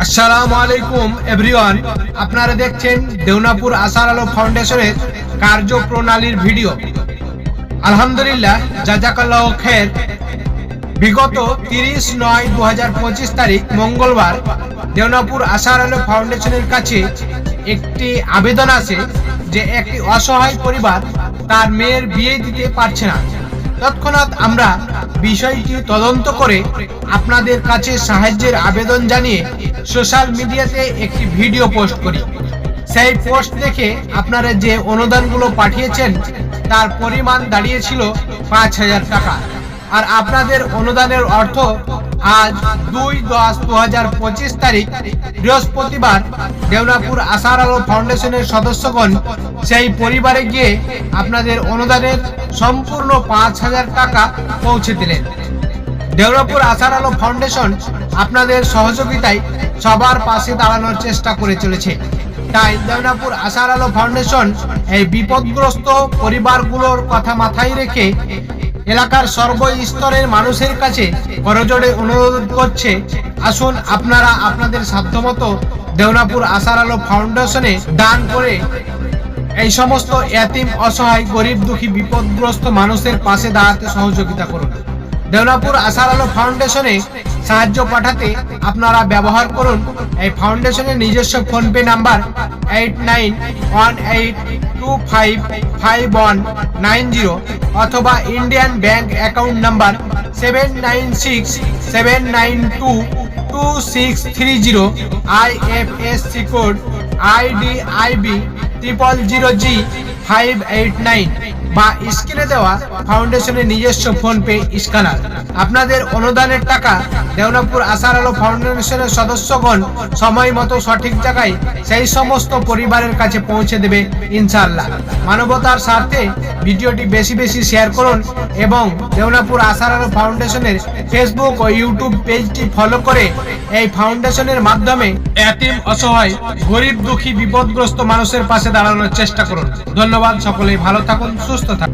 আসসালামু আলাইকুম এভরিওয়ান, আপনারা দেখছেন দেওনাপুর আশার আলো ফাউন্ডেশনের কার্যপ্রণালীর ভিডিও। আলহামদুলিল্লাহ, জাযাকাল্লাহু খের। বিগত 30/9/2025 তারিখ মঙ্গলবার দেওনাপুর আশার আলো ফাউন্ডেশনের কাছে একটি আবেদন আছে যে একটি অসহায় পরিবার তার মেয়ের বিয়ে দিতে পারছে না। তৎক্ষণাৎ আমরা বিষয়টি তদন্ত করে আপনাদের কাছে সাহায্যের আবেদন জানিয়ে সোশ্যাল মিডিয়াতে একটি ভিডিও পোস্ট করি। সেই পোস্ট দেখে আপনারা যে অনুদানগুলো পাঠিয়েছেন তার পরিমাণ দাঁড়িয়েছিল 5,000 টাকা। আর আপনাদের অনুদানের অর্থ আজ 2/10/2025 তারিখ বৃহস্পতিবার দেওনাপুর আশার আলো ফাউন্ডেশনের সদস্যগণ সেই পরিবারে গিয়ে আপনাদের অনুদানের সম্পূর্ণ 5,000 টাকা পৌঁছে দিলেন। দেওনাপুর আশার আলো ফাউন্ডেশন আপনাদের সহযোগিতায় সবার পাশে দাঁড়ানোর চেষ্টা করে চলেছে। তাই দেওনাপুর আশার আলো ফাউন্ডেশন এই বিপদগ্রস্ত পরিবারগুলোর কথা মাথায় রেখে এলাকার সর্বস্তরের মানুষের কাছে করজোড়ে অনুরোধ করছে, আসুন আপনারা আপনাদের সাধ্যমতো দেওনাপুর আশার আলো ফাউন্ডেশনে দান করে এই সমস্ত এতিম, অসহায়, গরিব, দুঃখী, বিপদগ্রস্ত মানুষের পাশে দাঁড়াতে সহযোগিতা করুন। দেওনাপুর আশার আলো ফাউন্ডেশনে সাহায্য পাঠাতে আপনারা ব্যবহার করুন এই ফাউন্ডেশনের নিজস্ব ফোনপে নাম্বার 8918255190 অথবা Indian bank account number 7967922630, IFSC code IDIB 000G 589 বা স্ক্রিনে দেওয়া ফাউন্ডেশনের নিজস্ব ফোনপে স্ক্যানার। আপনাদের অনুদানের টাকা দেওনাপুর আশার আলো ফাউন্ডেশনের সদস্যগণ সময় মতো সঠিক জায়গায় সেই সমস্ত পরিবারের কাছে পৌঁছে দেবে ইনশাআল্লাহ। মানবতার স্বার্থে ভিডিওটি বেশি বেশি শেয়ার করুন এবং দেওনাপুর আশার আলো ফাউন্ডেশনের ফেসবুক ও ইউটিউব পেজটি ফলো করে এই ফাউন্ডেশনের মাধ্যমে এতিম, অসহায়, গরিব, দুঃখী, বিপদগ্রস্ত মানুষের পাশে দাঁড়ানোর চেষ্টা করুন। ধন্যবাদ। সকলেই ভালো থাকুন, সুস্থ থাকুন।